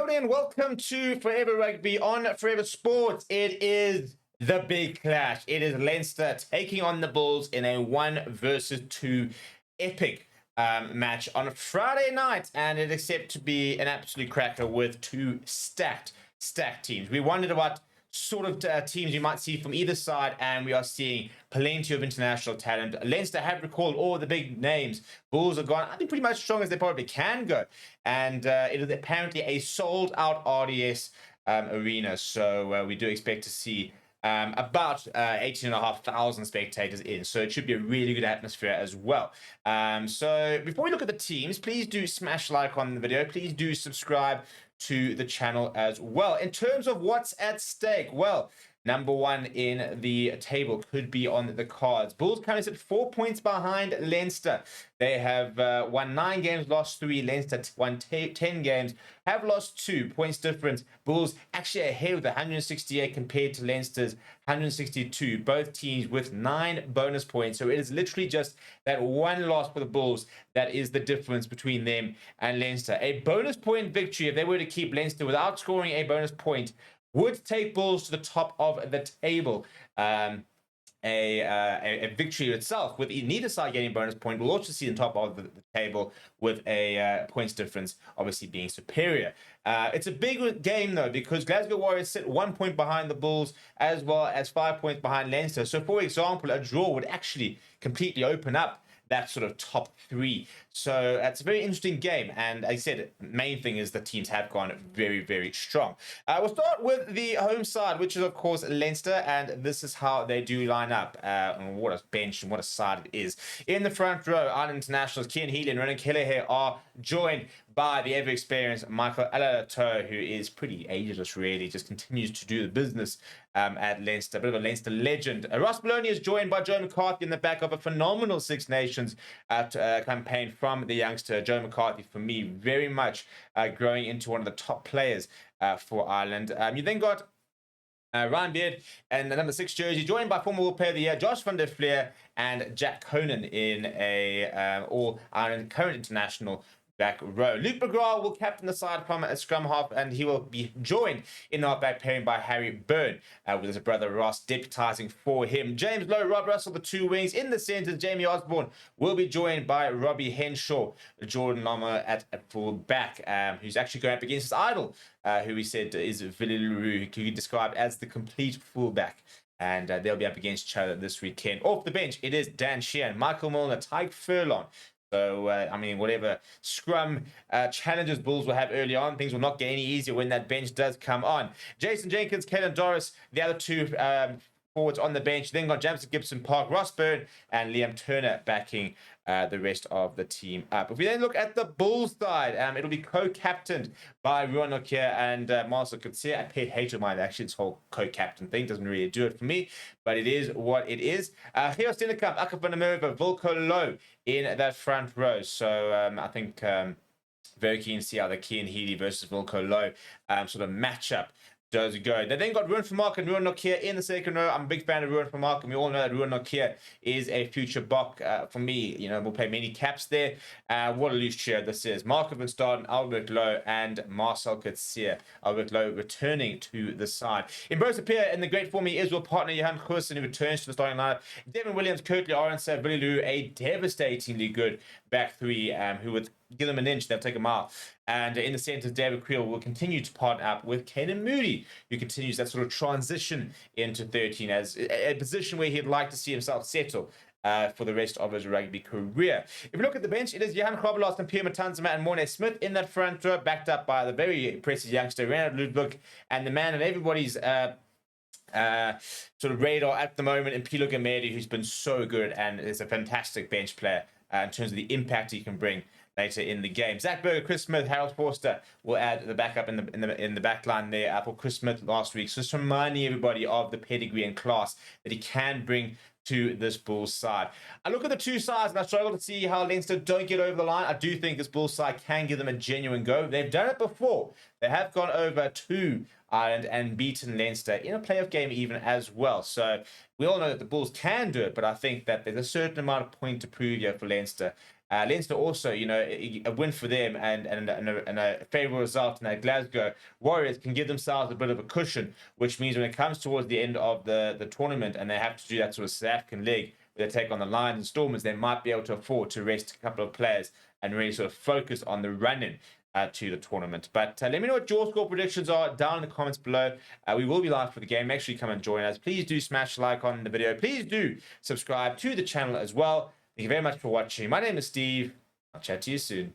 everybody, and welcome to Forever Rugby on Forever Sports. It is the big clash. It is Leinster taking on the Bulls in a 1-versus-2 epic match on a Friday night, and it is set to be an absolute cracker with two stacked teams. We wondered about sort of teams you might see from either side, and we are seeing plenty of international talent. Leinster have recalled all the big names. Bulls are gone, I think, pretty much strong as they probably can go, and it is apparently a sold-out RDS arena, so we do expect to see about 18,500 spectators in, so it should be a really good atmosphere as well. So before we look at the teams, please do smash like on the video. Please do subscribe to the channel as well. In terms of what's at stake, well, number one in the table could be on the cards. Bulls currently sit 4 points behind Leinster. They have won 9 games, lost 3. Leinster won 10 games, have lost 2 points difference. Bulls actually ahead with 168 compared to Leinster's 162. Both teams with 9 bonus points. So it is literally just that one loss for the Bulls that is the difference between them and Leinster. A bonus point victory, if they were to keep Leinster without scoring a bonus point, would take Bulls to the top of the table. A victory itself, with neither side getting a bonus point, we'll also see the top of the table with a points difference obviously being superior. It's a big game though, because Glasgow Warriors sit 1 point behind the Bulls as well as 5 points behind Leinster. So for example, a draw would actually completely open up that sort of top 3. So it's a very interesting game. And as I said, the main thing is the teams have gone very, very strong. We'll start with the home side, which is, of course, Leinster. And this is how they do line up. And what a bench and what a side it is. In the front row, Ireland internationals Cian Healy and Ronan Kelleher are joined by the ever-experienced Michael Alalato, who is pretty ageless, really, just continues to do the business at Leinster. A bit of a Leinster legend. Ross Maloney is joined by Joe McCarthy in the back of a phenomenal Six Nations campaign from the youngster. Joe McCarthy, for me, very much growing into one of the top players for Ireland. You then got Ryan Beard and the number 6 jersey, joined by former World Player of the Year Josh van der Fleer and Jack Conan in a All-Ireland current international back row. Luke McGrath will captain the side from a scrum half, and he will be joined in our back pairing by Harry Byrne, with his brother Ross deputising for him. James Lowe, Rob Russell, the 2 wings. In the centres, Jamie Osborne will be joined by Robbie Henshaw, Jordan Lama at full back, who's actually going up against his idol, who we said is Willie LaRue, who can be described as the complete fullback. And they'll be up against each other this weekend. Off the bench, it is Dan Sheehan, Michael Milner, Tyke Furlong. So, I mean, whatever scrum challenges Bulls will have early on, things will not get any easier when that bench does come on. Jason Jenkins, Kellen Doris, the other 2 forwards on the bench. Then got Jamison Gibson Park, Ross Byrne, and Liam Turner backing the rest of the team up. If we then look at the Bulls side, it'll be co-captained by Ruan Nokia and Marcel Coetzee. I paid hate of mine, actually, this whole co-captain thing doesn't really do it for me, but it is what it is. Geo Stennekamp, Aka van der Merwe, Volko Low in that front row. So I think very keen to see how the Cian Healy versus Volko Low sort of matchup does go. They then got Ruan Vermaak and Ruan Nokia in the second row. I'm a big fan of Ruan Vermaak, and we all know that Ruan Nokia is a future Bok for me. You know, we'll play many caps there. What a loose chair this is. Marco van Staden, Albert Lowe, and Marcel Coetzee. Albert Lowe returning to the side. In Bruce Appear, in the great form, he is with partner Johan Goosen, who returns to the starting lineup. Devin Williams, Kirtley Orense, Willie Lou, a devastatingly good back 3, who would give them an inch, they'll take a mile. And in the centre, David Creel will continue to partner up with Caden Moody, who continues that sort of transition into 13 as a position where he'd like to see himself settle for the rest of his rugby career. If we look at the bench, it is Johan Grobbelaars and Pierre Matanzema and Morne Smith in that front row, backed up by the very impressive youngster Renard Ludwig and the man of everybody's sort of radar at the moment in Pilo Gamedi, who's been so good and is a fantastic bench player in terms of the impact he can bring later in the game. Zach Berger, Chris Smith, Harold Forster will add the backup in the back line there for Chris Smith last week. So just reminding everybody of the pedigree and class that he can bring to this Bulls side. I look at the 2 sides and I struggle to see how Leinster don't get over the line. I do think this Bulls side can give them a genuine go. They've done it before. They have gone over to Ireland and beaten Leinster in a playoff game even as well. So we all know that the Bulls can do it, but I think that there's a certain amount of point to prove here for Leinster. Leinster also, a win for them and a favourable result in that Glasgow Warriors can give themselves a bit of a cushion, which means when it comes towards the end of the tournament and they have to do that sort of South African leg where they take on the Lions and Stormers, they might be able to afford to rest a couple of players and really sort of focus on the running to the tournament. But let me know what your score predictions are down in the comments below. We will be live for the game. Make sure you come and join us. Please do smash like on the video. Please do subscribe to the channel as well. Thank you very much for watching. My name is Steve. I'll chat to you soon.